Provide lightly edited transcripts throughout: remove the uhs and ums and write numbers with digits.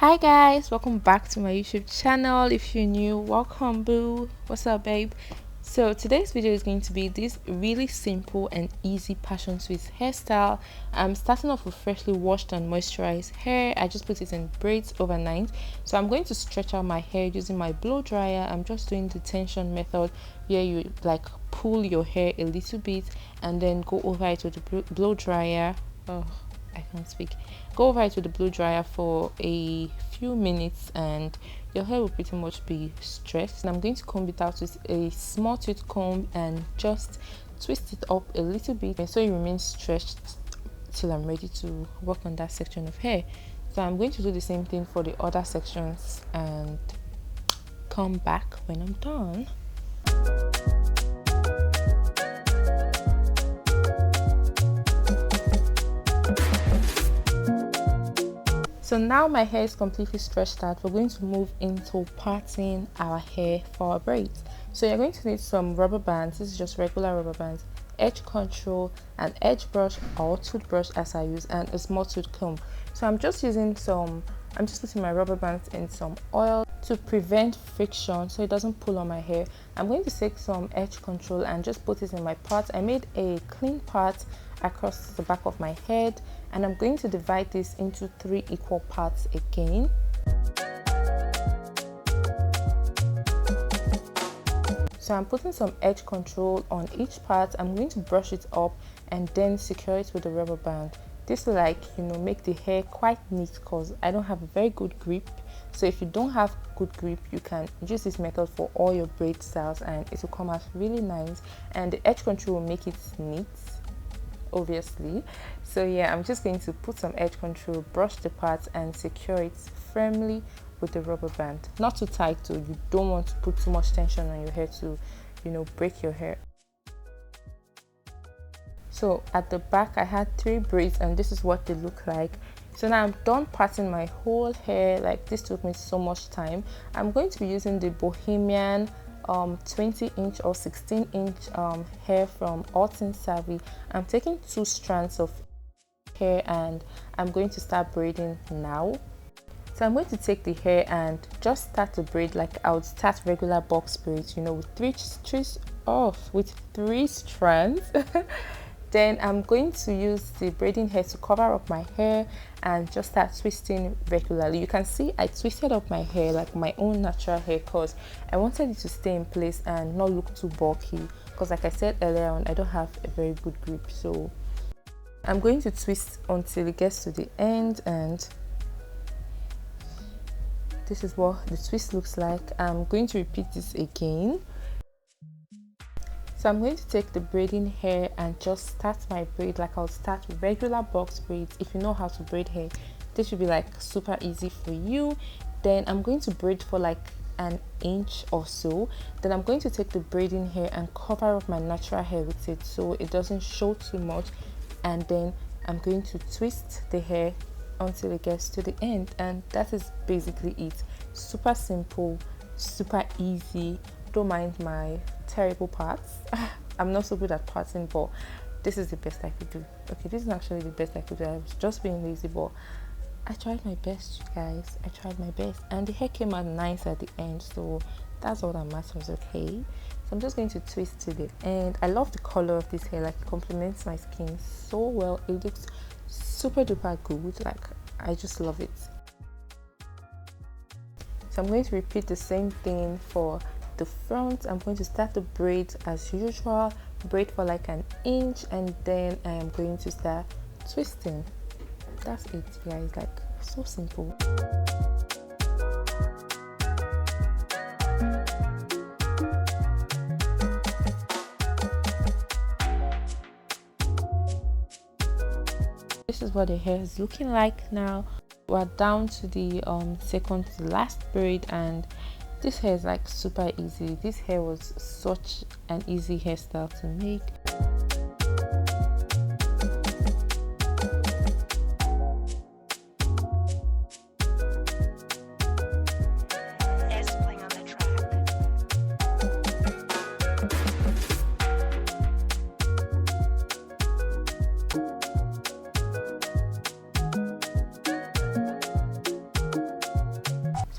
Hi guys, welcome back to my YouTube channel. If you're new, welcome boo. What's up babe? So today's video is going to be this really simple and easy passion twist hairstyle. I'm starting off with freshly washed and moisturized hair. I just put it in braids overnight. So I'm going to stretch out my hair using my blow dryer. I'm just doing the tension method where you like pull your hair a little bit and then go over it with the blow dryer. I can't speak. Go over it with the blow dryer for a few minutes and your hair will pretty much be stretched. And I'm going to comb it out with a small tooth comb and just twist it up a little bit so it remains stretched till I'm ready to work on that section of hair. So I'm going to do the same thing for the other sections and come back when I'm done. So now my hair is completely stretched out. We're going to move into parting our hair for our braids. So you're going to need some rubber bands. This is just regular rubber bands, edge control, an edge brush or toothbrush as I use, and a small tooth comb. So I'm just putting my rubber bands in some oil to prevent friction so it doesn't pull on my hair. I'm going to take some edge control and just put it in my part. I made a clean part across the back of my head and I'm going to divide this into 3 equal parts again. So I'm putting some edge control on each part. I'm going to brush it up and then secure it with a rubber band. This will make the hair quite neat because I don't have a very good grip. So if you don't have good grip, you can use this method for all your braid styles and it will come out really nice, and the edge control will make it neat, obviously. So yeah, I'm just going to put some edge control, brush the parts and secure it firmly with the rubber band. Not too tight though, you don't want to put too much tension on your hair to break your hair. So at the back I had 3 braids and this is what they look like. So now I'm done parting my whole hair. Like, this took me so much time. I'm going to be using the Bohemian 20-inch or 16-inch hair from Alton Savvy. I'm taking 2 strands of hair and I'm going to start braiding now. So I'm going to take the hair and just start to braid like I would start regular box braids, with three strands. Then I'm going to use the braiding hair to cover up my hair and just start twisting regularly. You can see I twisted up my hair like my own natural hair because I wanted it to stay in place and not look too bulky, because like I said earlier on, I don't have a very good grip. So I'm going to twist until it gets to the end, and this is what the twist looks like. I'm going to repeat this again. So I'm going to take the braiding hair and just start my braid like I'll start regular box braids. If you know how to braid hair, this should be like super easy for you. Then I'm going to braid for like an inch or so. Then I'm going to take the braiding hair and cover up my natural hair with it so it doesn't show too much. And then I'm going to twist the hair until it gets to the end, and that is basically it. Super simple, super easy. Don't mind my terrible parts. I'm not so good at parting, but this is the best I could do. Okay, this is actually the best I could do. I was just being lazy, but I tried my best, you guys. I tried my best, and the hair came out nice at the end, so that's all that matters. Okay, so I'm just going to twist to the end. I love the color of this hair, like it complements my skin so well. It looks super duper good. Like, I just love it. So I'm going to repeat the same thing for the front. I'm going to start the braid as usual, braid for like an inch, and then I am going to start twisting. That's it, guys. Like, so simple. This is what the hair is looking like now. We're down to the second to last braid, and this hair is like super easy. This hair was such an easy hairstyle to make.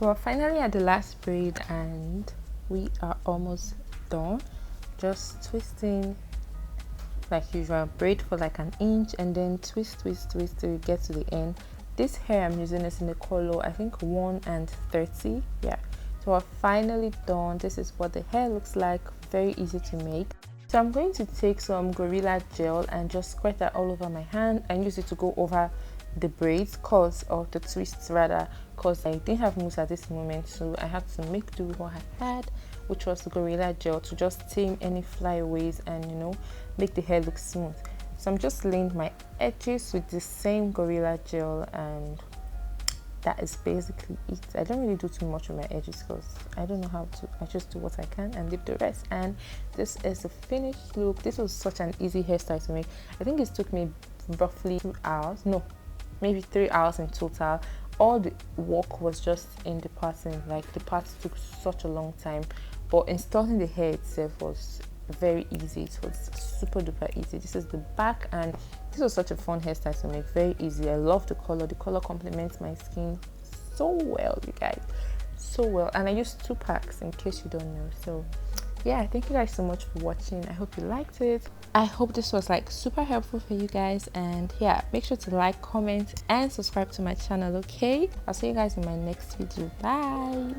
So we're finally at the last braid and we are almost done. Just twisting like usual. Braid for like an inch and then twist till you get to the end. This hair I'm using is in the color I think 1 and 30. Yeah, so we're finally done. This is what the hair looks like. Very easy to make. So I'm going to take some Gorilla Gel and just squirt that all over my hand and use it to go over the braids or the twists rather, because I didn't have mousse at this moment, so I had to make do with what I had, which was the Gorilla Gel, to just tame any flyaways and make the hair look smooth. So I'm just laying my edges with the same Gorilla Gel, and that is basically it. I don't really do too much with my edges because I don't know how to. I just do what I can and leave the rest. And this is the finished look. This was such an easy hairstyle to make. I think it took me roughly 2 hours. No, maybe 3 hours in total. All the work was just in the parting. Like the parts took such a long time, but installing the hair itself was very easy. It was super duper easy. This is the back, and this was such a fun hairstyle to make. Very easy. I love the color. The color complements my skin so well, you guys, so well. And I used 2 packs in case you don't know. So yeah, thank you guys so much for watching. I hope you liked it. I hope this was like super helpful for you guys, and yeah, make sure to like, comment and subscribe to my channel. Okay, I'll see you guys in my next video. Bye.